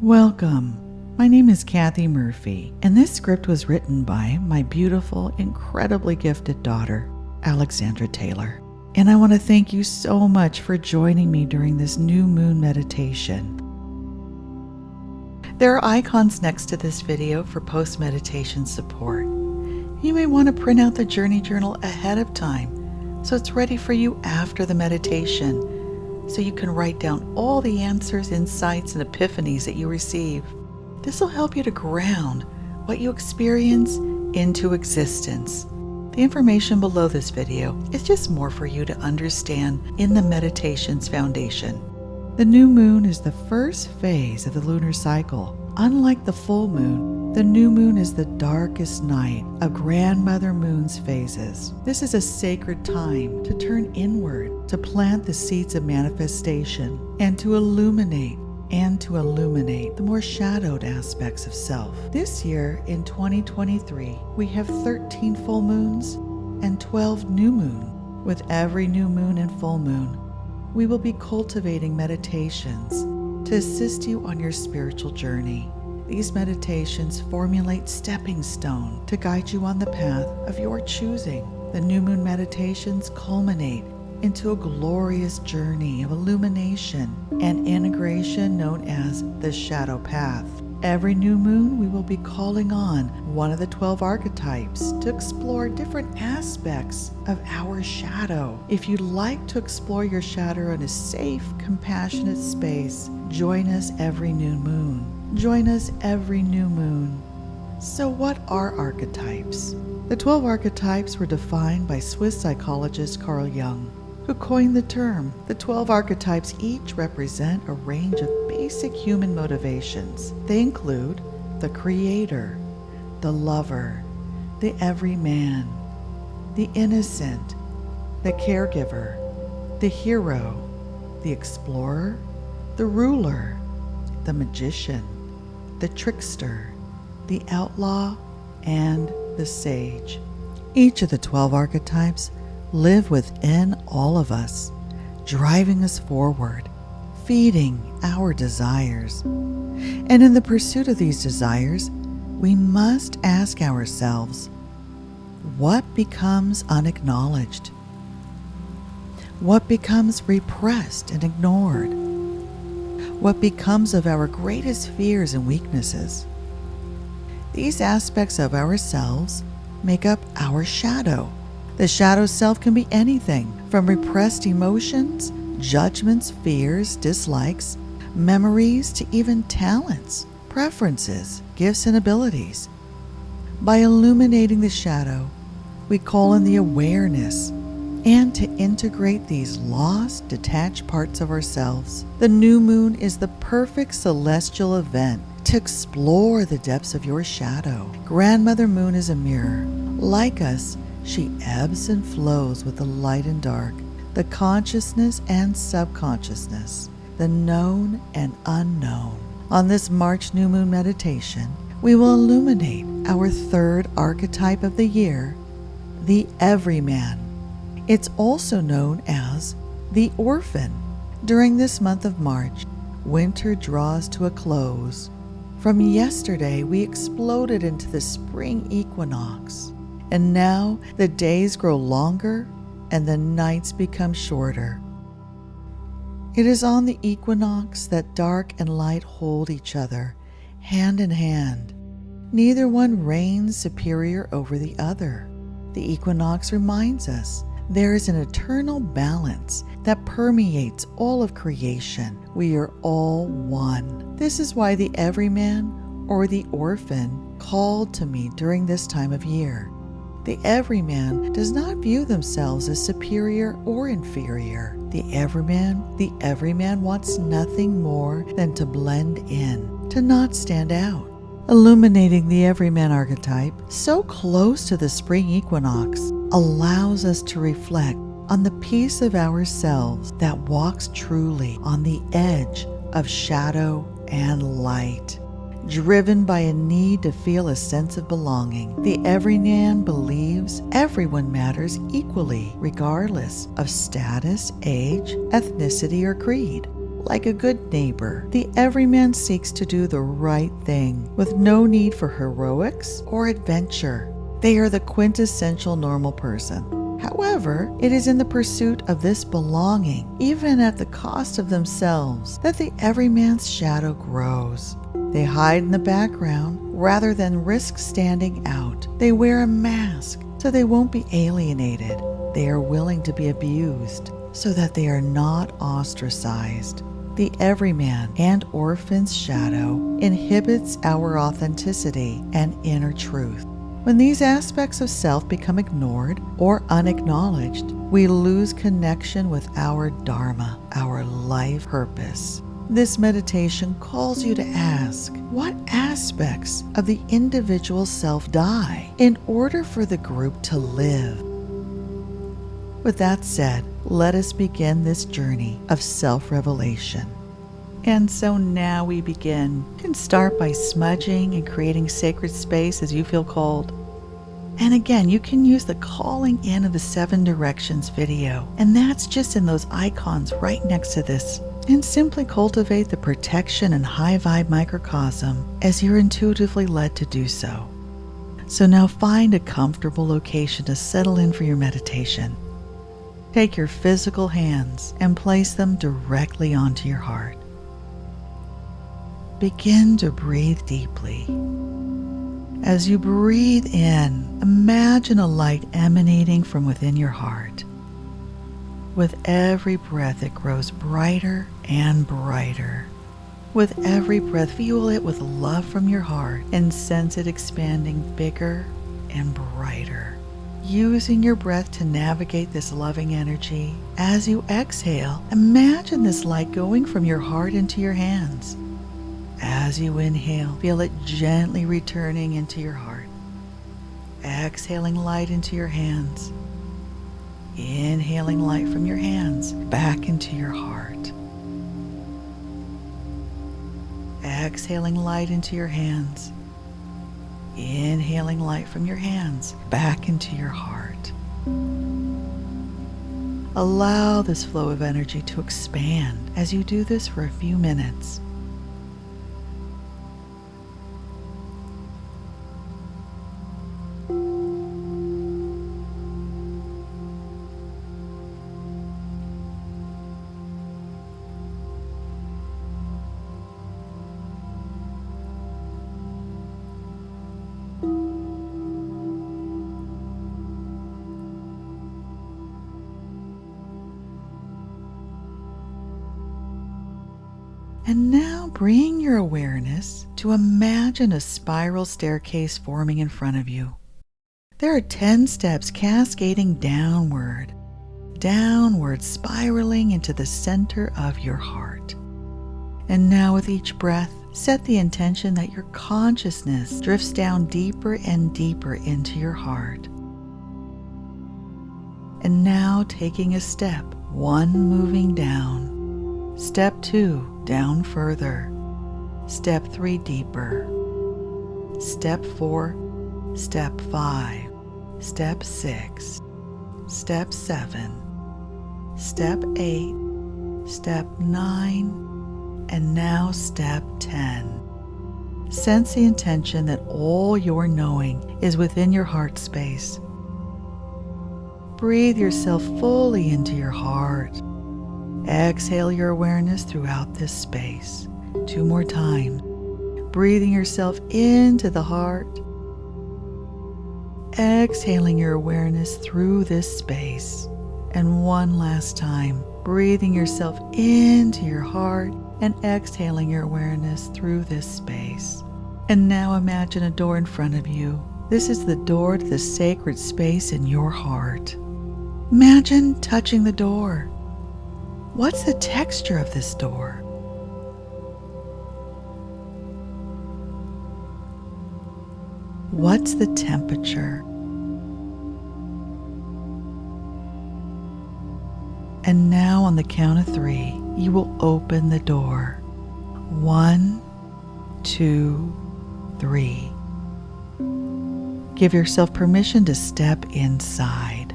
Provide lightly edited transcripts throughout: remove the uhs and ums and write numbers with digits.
Welcome. My name is Kathy Murphy, and this script was written by my beautiful, incredibly gifted daughter, Alexandra Taylor. And I want to thank you so much for joining me during this new moon meditation. There are icons next to this video for post-meditation support. You may want to print out the journey journal ahead of time so it's ready for you after the meditation, so you can write down all the answers, insights, and epiphanies that you receive. This will help you to ground what you experience into existence. The information below this video is just more for you to understand in the meditation's foundation. The new moon is the first phase of the lunar cycle. Unlike the full moon, the new moon is the darkest night of grandmother moon's phases. This is a sacred time to turn inward, to plant the seeds of manifestation, and to illuminate the more shadowed aspects of self. This year, in 2023, we have 13 full moons and 12 new moons. With every new moon and full moon, we will be cultivating meditations to assist you on your spiritual journey. These meditations formulate stepping stones to guide you on the path of your choosing. The new moon meditations culminate into a glorious journey of illumination and integration known as the shadow path. Every new moon, we will be calling on one of the 12 archetypes to explore different aspects of our shadow. If you'd like to explore your shadow in a safe, compassionate space, join us every new moon. Join us every new moon. So what are archetypes? The 12 archetypes were defined by Swiss psychologist Carl Jung, who coined the term. The 12 archetypes each represent a range of basic human motivations. They include the creator, the lover, the everyman, the innocent, the caregiver, the hero, the explorer, the ruler, the magician, the trickster, the outlaw, and the sage. Each of the 12 archetypes live within all of us, driving us forward, feeding our desires. And in the pursuit of these desires, we must ask ourselves, what becomes unacknowledged? What becomes repressed and ignored? What becomes of our greatest fears and weaknesses? These aspects of ourselves make up our shadow. The shadow self can be anything from repressed emotions, judgments, fears, dislikes, memories, to even talents, preferences, gifts, and abilities. By illuminating the shadow, we call in the awareness and to integrate these lost, detached parts of ourselves. The new moon is the perfect celestial event to explore the depths of your shadow. Grandmother Moon is a mirror. Like us, she ebbs and flows with the light and dark, the consciousness and subconsciousness, the known and unknown. On this March new moon meditation, we will illuminate our third archetype of the year, the Everyman. It's also known as the orphan. During this month of March, winter draws to a close. From yesterday, we exploded into the Spring Equinox, and now the days grow longer and the nights become shorter. It is on the equinox that dark and light hold each other, hand in hand. Neither one reigns superior over the other. The equinox reminds us there is an eternal balance that permeates all of creation. We are all one. This is why the everyman or the orphan called to me during this time of year. The everyman does not view themselves as superior or inferior. The everyman wants nothing more than to blend in, to not stand out. Illuminating the Everyman Archetype, so close to the Spring Equinox, allows us to reflect on the piece of ourselves that walks truly on the edge of shadow and light. Driven by a need to feel a sense of belonging, the Everyman believes everyone matters equally, regardless of status, age, ethnicity, or creed. Like a good neighbor, the everyman seeks to do the right thing with no need for heroics or adventure. They are the quintessential normal person. However, it is in the pursuit of this belonging, even at the cost of themselves, that the everyman's shadow grows. They hide in the background rather than risk standing out. They wear a mask so they won't be alienated. They are willing to be abused so that they are not ostracized. The everyman and orphan's shadow inhibits our authenticity and inner truth. When these aspects of self become ignored or unacknowledged, we lose connection with our dharma, our life purpose. This meditation calls you to ask, what aspects of the individual self die in order for the group to live? With that said, let us begin this journey of self-revelation. And so now we begin. You can start by smudging and creating sacred space as you feel called. And again, you can use the calling in of the 7 directions video, and that's just in those icons right next to this. And simply cultivate the protection and high vibe microcosm as you're intuitively led to do so. So now find a comfortable location to settle in for your meditation. Take your physical hands and place them directly onto your heart. Begin to breathe deeply. As you breathe in, imagine a light emanating from within your heart. With every breath, it grows brighter and brighter. With every breath, fuel it with love from your heart and sense it expanding bigger and brighter. Using your breath to navigate this loving energy, as you exhale, imagine this light going from your heart into your hands. As you inhale, feel it gently returning into your heart. Exhaling light into your hands. Inhaling light from your hands back into your heart. Exhaling light into your hands. Inhaling light from your hands back into your heart. Allow this flow of energy to expand as you do this for a few minutes. And now bring your awareness to imagine a spiral staircase forming in front of you. There are 10 steps cascading downward, spiraling into the center of your heart. And now with each breath, set the intention that your consciousness drifts down deeper and deeper into your heart. And now taking a step, 1 moving down. Step 2, down further. Step 3, deeper. Step 4, Step 5, Step 6, Step 7, Step 8, Step 9, and now Step 10. Sense the intention that all your knowing is within your heart space. Breathe yourself fully into your heart. Exhale your awareness throughout this space. 2 more times. Breathing yourself into the heart. Exhaling your awareness through this space. And 1 last time. Breathing yourself into your heart and exhaling your awareness through this space. And now imagine a door in front of you. This is the door to the sacred space in your heart. Imagine touching the door. What's the texture of this door? What's the temperature? And now on the count of 3, you will open the door. 1, 2, 3. Give yourself permission to step inside.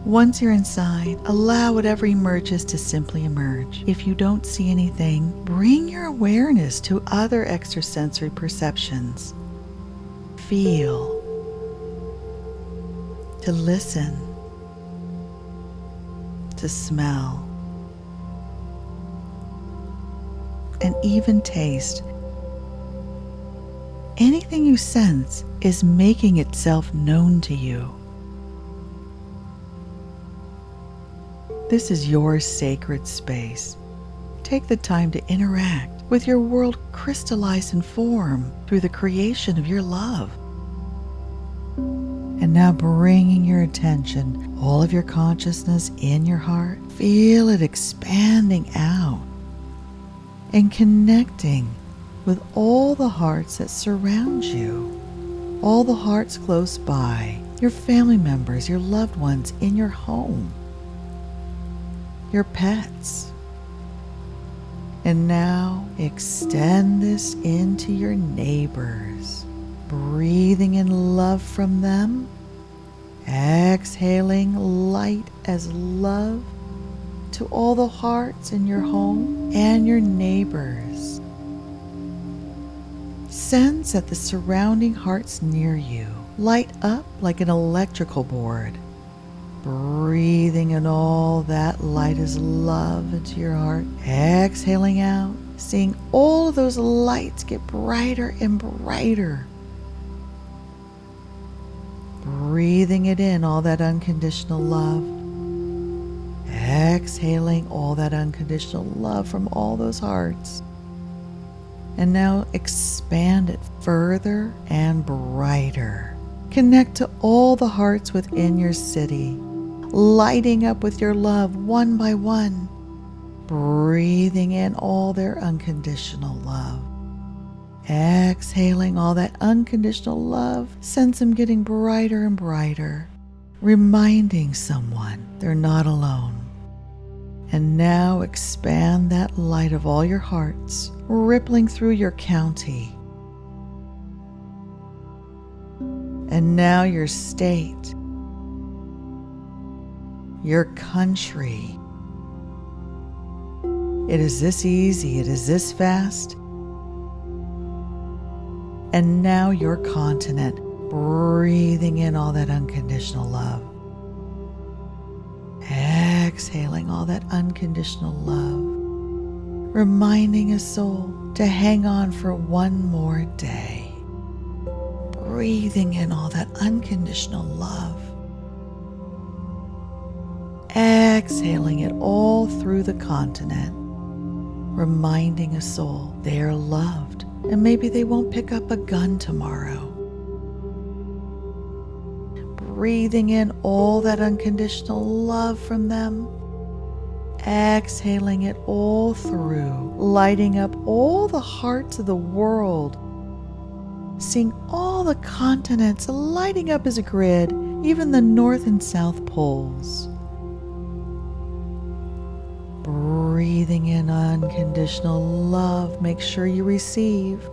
Once you're inside, allow whatever emerges to simply emerge. If you don't see anything, bring your awareness to other extrasensory perceptions. Feel, to listen, to smell, and even taste. Anything you sense is making itself known to you. This is your sacred space. Take the time to interact with your world crystallized in form through the creation of your love. And now bringing your attention, all of your consciousness in your heart, feel it expanding out and connecting with all the hearts that surround you, all the hearts close by, your family members, your loved ones in your home, your pets. And now extend this into your neighbors, breathing in love from them, exhaling light as love to all the hearts in your home and your neighbors. Sense that the surrounding hearts near you light up like an electrical board. Breathing in all that light as love into your heart. Exhaling out, seeing all of those lights get brighter and brighter. Breathing it in, all that unconditional love. Exhaling all that unconditional love from all those hearts. And now expand it further and brighter. Connect to all the hearts within your city, lighting up with your love one by one, breathing in all their unconditional love. Exhaling all that unconditional love, sense them getting brighter and brighter, reminding someone they're not alone. And now expand that light of all your hearts, rippling through your county. And now your state, your country. It is this easy, it is this fast. And now your continent, breathing in all that unconditional love. Exhaling all that unconditional love. Reminding a soul to hang on for one more day. Breathing in all that unconditional love. Exhaling it all through the continent. Reminding a soul they are loved and maybe they won't pick up a gun tomorrow. Breathing in all that unconditional love from them. Exhaling it all through, lighting up all the hearts of the world. Seeing all the continents lighting up as a grid, even the North and South poles. Breathing in unconditional love, make sure you receive.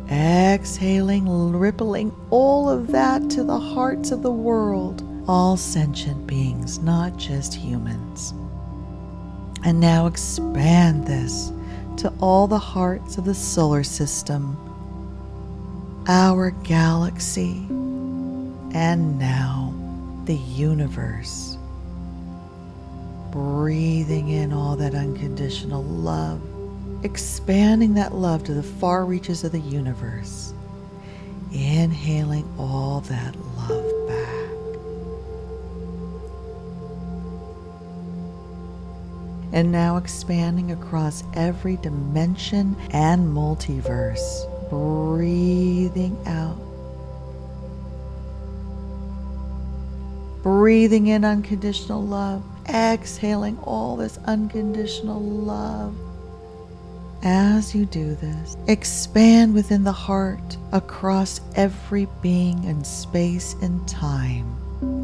Exhaling, rippling all of that to the hearts of the world, all sentient beings, not just humans. And now expand this to all the hearts of the solar system, our galaxy, and now the universe. Breathing in all that unconditional love, expanding that love to the far reaches of the universe. Inhaling all that love back. And now expanding across every dimension and multiverse. Breathing out. Breathing in unconditional love. Exhaling all this unconditional love. As you do this, expand within the heart across every being in space and time.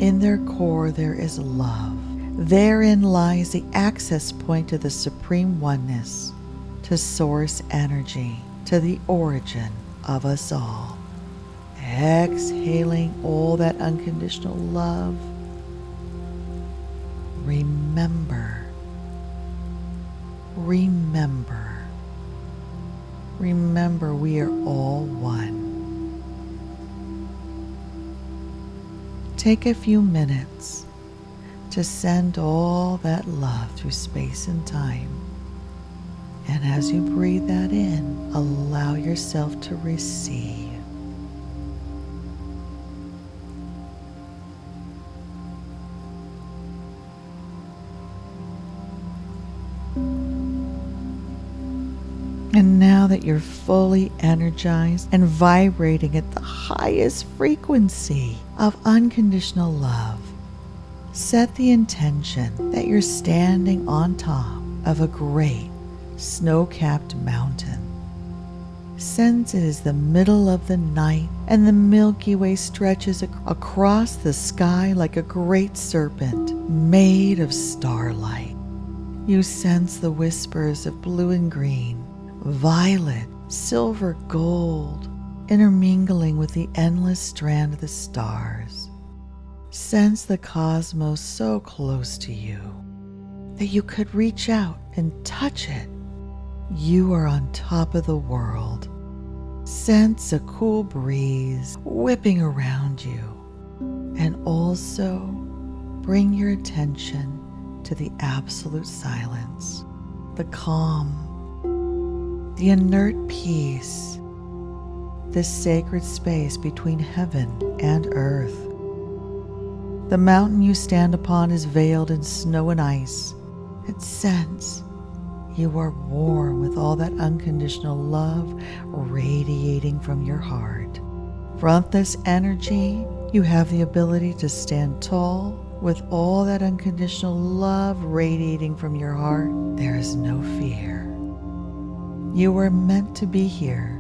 In their core, there is love. Therein lies the access point to the supreme oneness, to source energy, to the origin of us all. Exhaling all that unconditional love. remember, remember, remember we are all one. Take a few minutes to send all that love through space and time. And as you breathe that in, allow yourself to receive. And now that you're fully energized and vibrating at the highest frequency of unconditional love, set the intention that you're standing on top of a great snow-capped mountain. Since it is the middle of the night and the Milky Way stretches across the sky like a great serpent made of starlight, you sense the whispers of blue and green, violet, silver, gold, intermingling with the endless strand of the stars. Sense the cosmos so close to you that you could reach out and touch it. You are on top of the world. Sense a cool breeze whipping around you, and also bring your attention to the absolute silence, the calm, the inert peace, this sacred space between heaven and earth. The mountain you stand upon is veiled in snow and ice, and sense you are warm with all that unconditional love radiating from your heart. From this energy, you have the ability to stand tall with all that unconditional love radiating from your heart. There is no fear. You were meant to be here.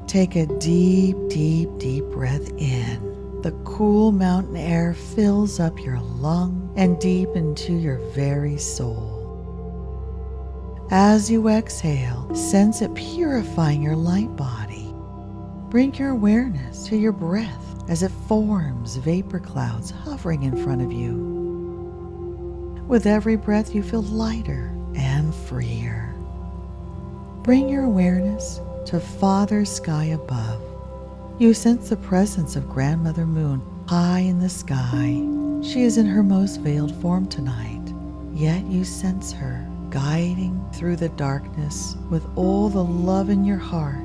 Take a deep, deep, deep breath in. The cool mountain air fills up your lung and deep into your very soul. As you exhale, sense it purifying your light body. Bring your awareness to your breath as it forms vapor clouds hovering in front of you. With every breath, you feel lighter and freer. Bring your awareness to Father Sky above. You sense the presence of Grandmother Moon high in the sky. She is in her most veiled form tonight, yet you sense her guiding through the darkness with all the love in your heart.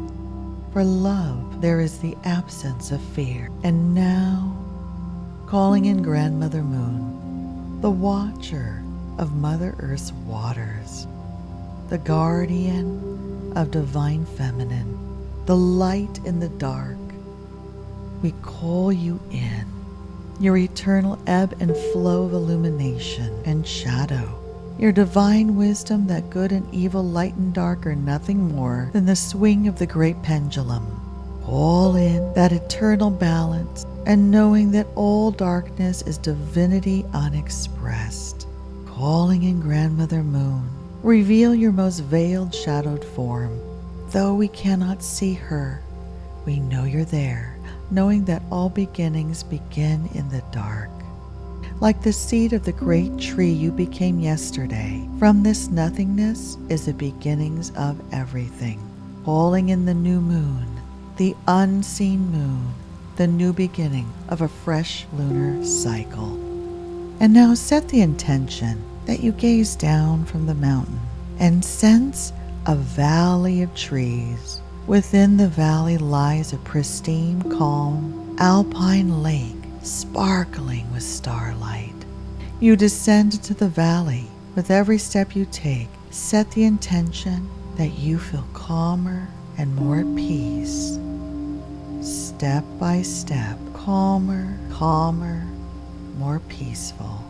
For love, there is the absence of fear. And now, calling in Grandmother Moon, the watcher of Mother Earth's waters, the guardian of Divine Feminine, the light in the dark, we call you in, your eternal ebb and flow of illumination and shadow, your divine wisdom that good and evil, light and dark are nothing more than the swing of the great pendulum. Call in that eternal balance and knowing that all darkness is divinity unexpressed. Calling in Grandmother Moon, reveal your most veiled, shadowed form. Though we cannot see her, we know you're there, knowing that all beginnings begin in the dark. Like the seed of the great tree you became yesterday, from this nothingness is the beginnings of everything. Calling in the new moon, the unseen moon, the new beginning of a fresh lunar cycle. And now set the intention that you gaze down from the mountain and sense a valley of trees. Within the valley lies a pristine, calm, alpine lake sparkling with starlight. You descend into the valley. With every step you take, set the intention that you feel calmer and more at peace. Step by step, calmer, more peaceful.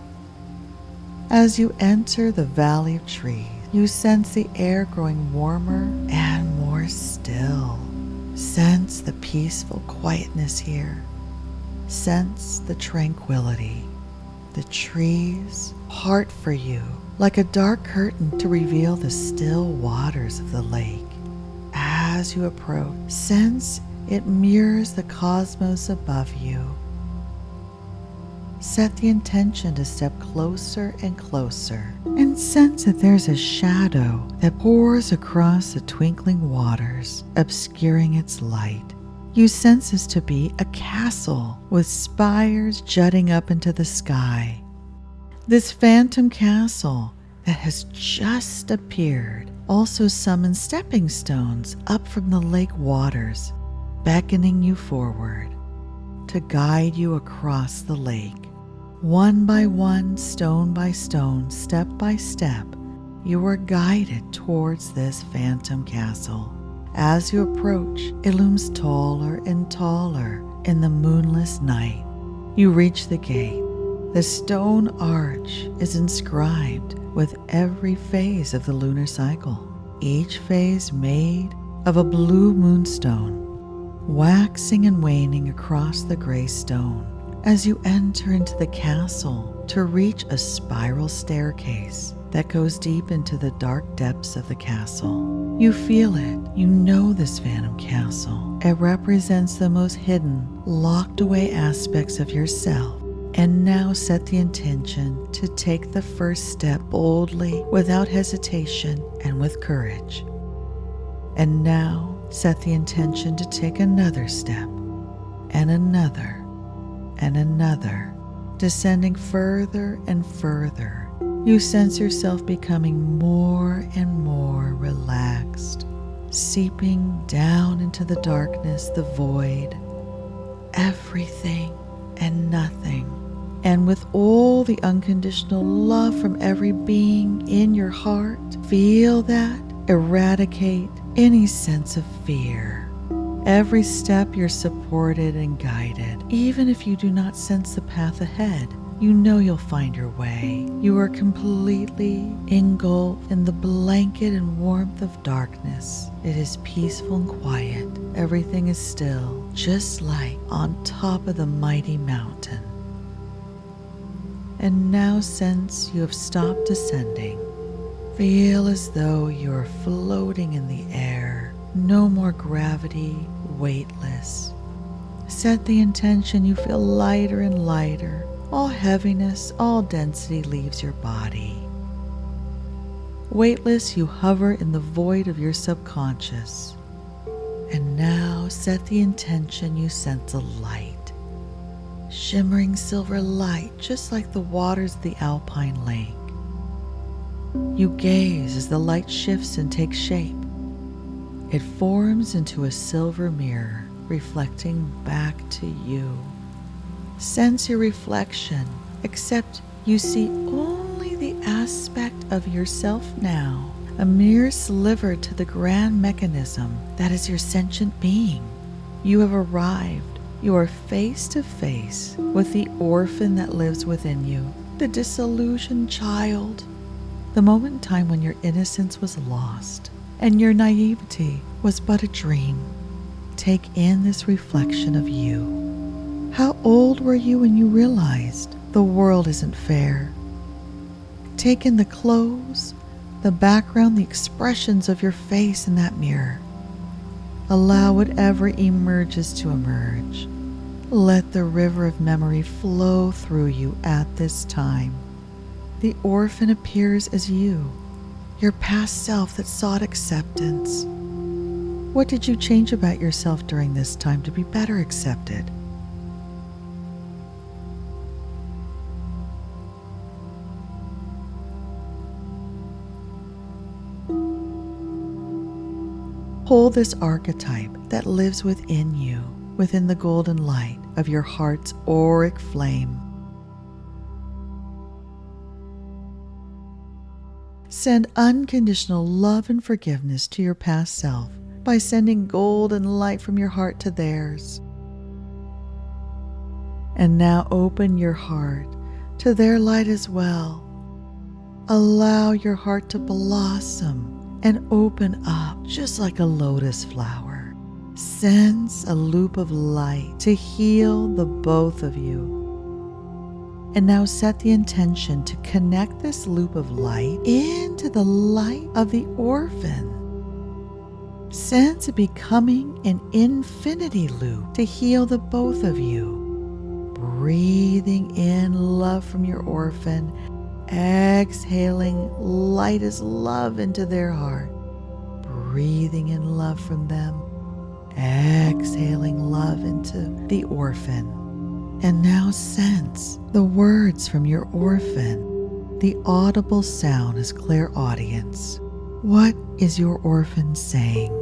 As you enter the valley of trees, you sense the air growing warmer and more still. Sense the peaceful quietness here. Sense the tranquility. The trees part for you like a dark curtain to reveal the still waters of the lake. As you approach, sense it mirrors the cosmos above you. set the intention to step closer and closer and sense that there's a shadow that pours across the twinkling waters, obscuring its light. You sense this to be a castle with spires jutting up into the sky. This phantom castle that has just appeared also summons stepping stones up from the lake waters, beckoning you forward to guide you across the lake. One by one, stone by stone, step by step, you are guided towards this phantom castle. As you approach, it looms taller and taller in the moonless night. You reach the gate. The stone arch is inscribed with every phase of the lunar cycle, each phase made of a blue moonstone, waxing and waning across the gray stone. As you enter into the castle to reach a spiral staircase that goes deep into the dark depths of the castle, you feel it. You know this phantom castle. It represents the most hidden, locked away aspects of yourself. And now set the intention to take the first step boldly, without hesitation, and with courage. And now set the intention to take another step, and another, and another, descending further and further. You sense yourself becoming more and more relaxed, seeping down into the darkness, the void, everything and nothing. And with all the unconditional love from every being in your heart, feel that eradicate any sense of fear. Every step you're supported and guided. Even if you do not sense the path ahead, you know you'll find your way. You are completely engulfed in the blanket and warmth of darkness. It is peaceful and quiet. Everything is still, just like on top of the mighty mountain. And now, since you have stopped descending, feel as though you are floating in the air. No more gravity, weightless. Set the intention you feel lighter and lighter. All heaviness, all density leaves your body. Weightless, you hover in the void of your subconscious. And now set the intention you sense a light. Shimmering silver light, just like the waters of the alpine lake. You gaze as the light shifts and takes shape. It forms into a silver mirror, reflecting back to you. Sense your reflection, except you see only the aspect of yourself now, a mere sliver to the grand mechanism that is your sentient being. You have arrived. You are face to face with the orphan that lives within you, the disillusioned child, the moment in time when your innocence was lost and your naivety was but a dream. Take in this reflection of you. How old were you when you realized the world isn't fair? Take in the clothes, the background, the expressions of your face in that mirror. Allow whatever emerges to emerge. Let the river of memory flow through you at this time. The orphan appears as you, your past self that sought acceptance. What did you change about yourself during this time to be better accepted? Hold this archetype that lives within you, within the golden light of your heart's auric flame. Send unconditional love and forgiveness to your past self by sending golden light from your heart to theirs. And now open your heart to their light as well. Allow your heart to blossom and open up just like a lotus flower. Sense a loop of light to heal the both of you. And now set the intention to connect this loop of light into the light of the orphan. Sense it becoming an infinity loop to heal the both of you. breathing in love from your orphan, exhaling light as love into their heart, breathing in love from them, exhaling love into the orphan. And now sense the words from your orphan. The audible sound is clairaudience. What is your orphan saying?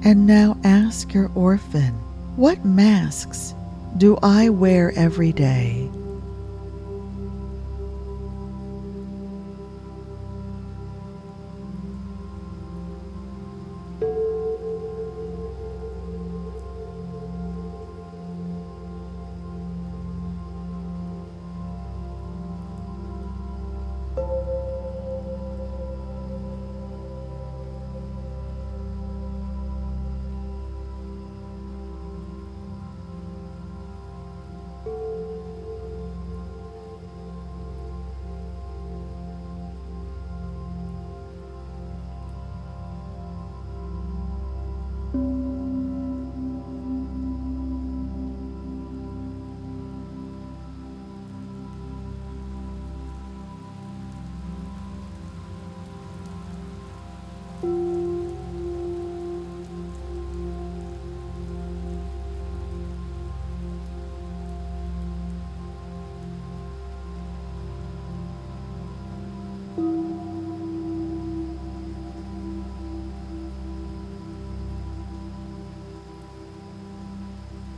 And now ask your orphan, what masks do I wear every day?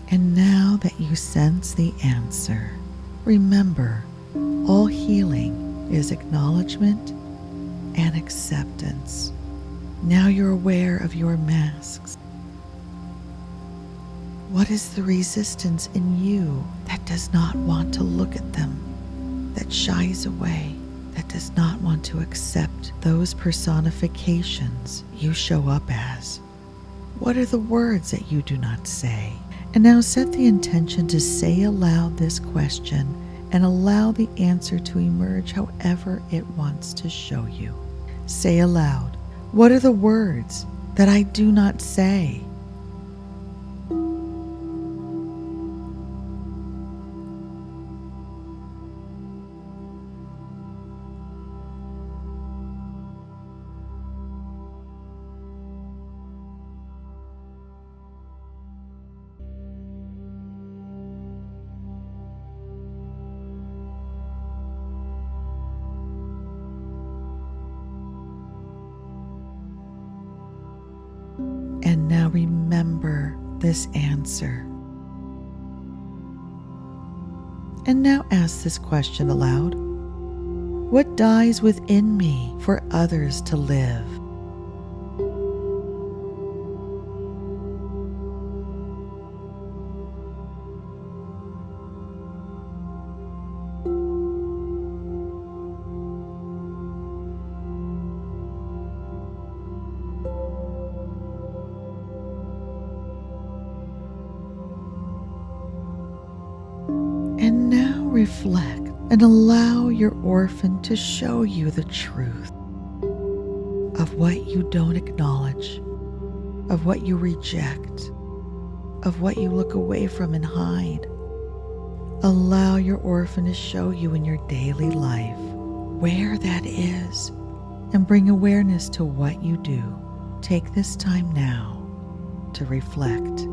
And now that you sense the answer, remember, all healing is acknowledgement and acceptance. Now you're aware of your masks. What is the resistance in you that does not want to look at them, that shies away, that does not want to accept those personifications you show up as? What are the words that you do not say? And now set the intention to say aloud this question and allow the answer to emerge however it wants to show you. Say aloud, what are the words that I do not say? And now remember this answer. And now ask this question aloud. What dies within me for others to live? And now reflect and allow your orphan to show you the truth of what you don't acknowledge, of what you reject, of what you look away from and hide. Allow your orphan to show you in your daily life where that is and bring awareness to what you do. Take this time now to reflect.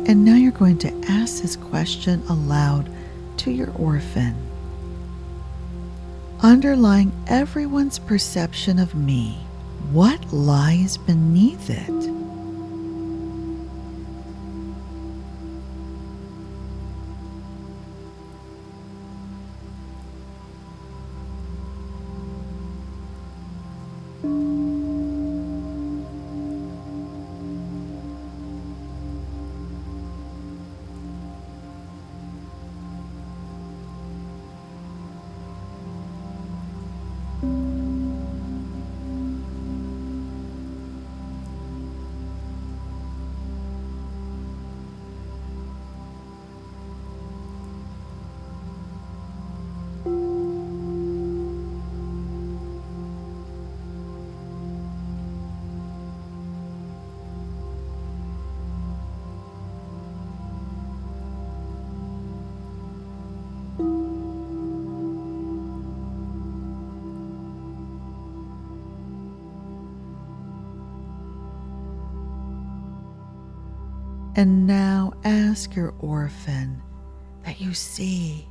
And now you're going to ask this question aloud to your orphan. Underlying everyone's perception of me, what lies beneath it? And now ask your orphan that you see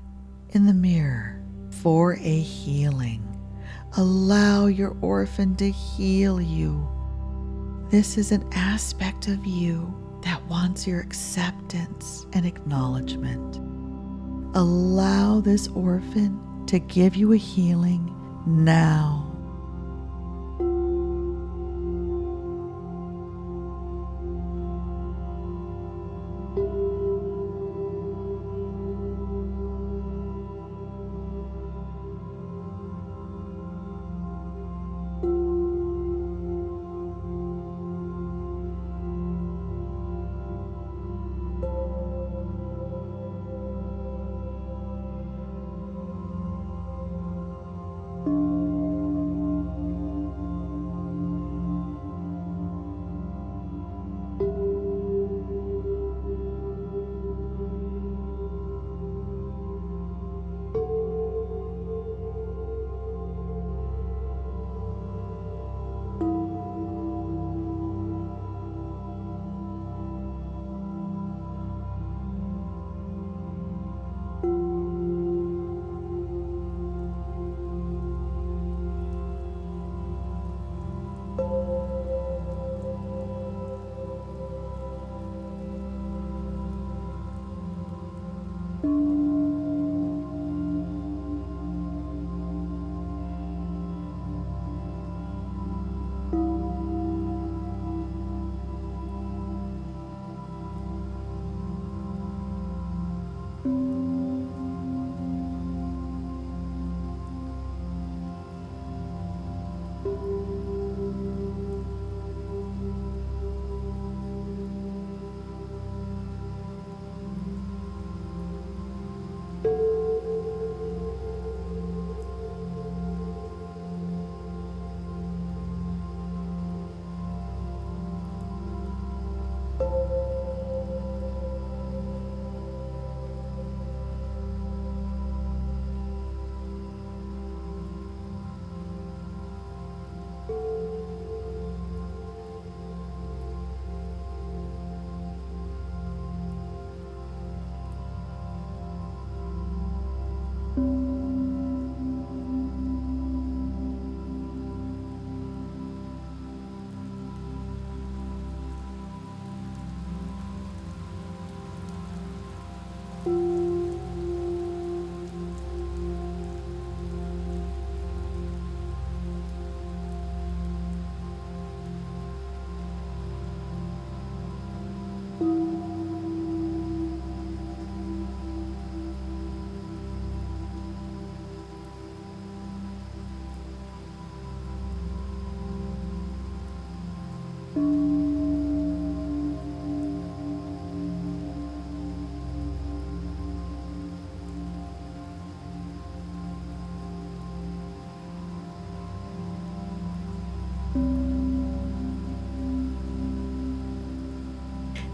in the mirror for a healing. Allow your orphan to heal you. This is an aspect of you that wants your acceptance and acknowledgement. Allow this orphan to give you a healing now.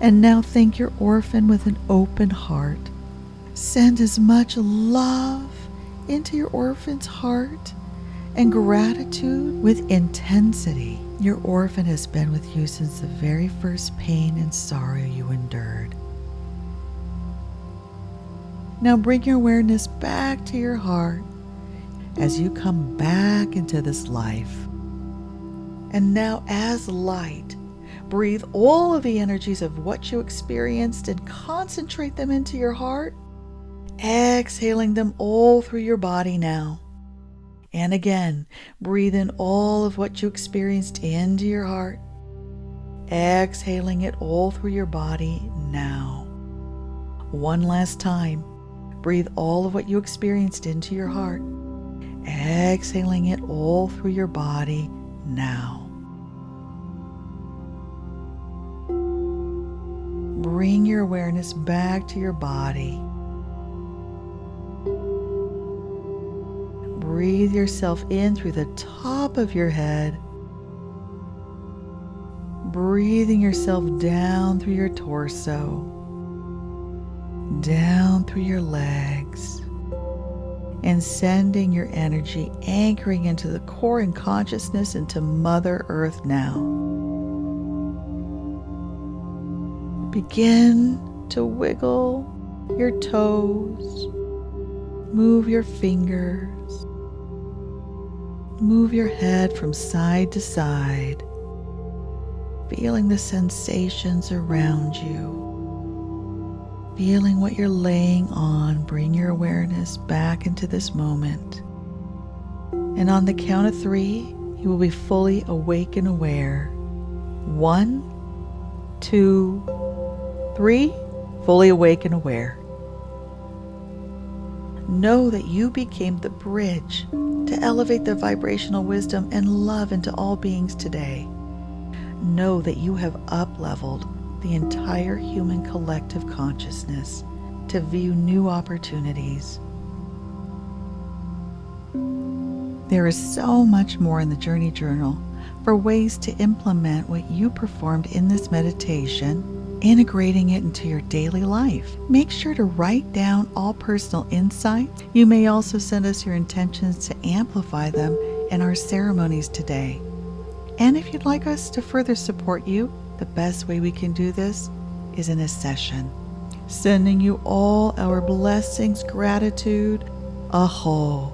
And now thank your orphan with an open heart. Send as much love into your orphan's heart and gratitude with intensity. Your orphan has been with you since the very first pain and sorrow you endured. Now bring your awareness back to your heart as you come back into this life. And now, as light, breathe all of the energies of what you experienced and concentrate them into your heart, exhaling them all through your body now. And again, breathe in all of what you experienced into your heart, exhaling it all through your body now. One last time, breathe all of what you experienced into your heart, exhaling it all through your body now. Bring your awareness back to your body. Breathe yourself in through the top of your head, breathing yourself down through your torso, down through your legs, and sending your energy anchoring into the core and consciousness into Mother Earth now. Begin to wiggle your toes, move your fingers, move your head from side to side, feeling the sensations around you, feeling what you're laying on. Bring your awareness back into this moment. And on the count of 3, you will be fully awake and aware. 1, 2, 3, fully awake and aware. Know that you became the bridge to elevate the vibrational wisdom and love into all beings today. Know that you have up-leveled the entire human collective consciousness to view new opportunities. There is so much more in the Journey Journal for ways to implement what you performed in this meditation, integrating it into your daily life. Make sure to write down all personal insights. You may also send us your intentions to amplify them in our ceremonies today. And if you'd like us to further support you, the best way we can do this is in a session. Sending you all our blessings, gratitude, aho.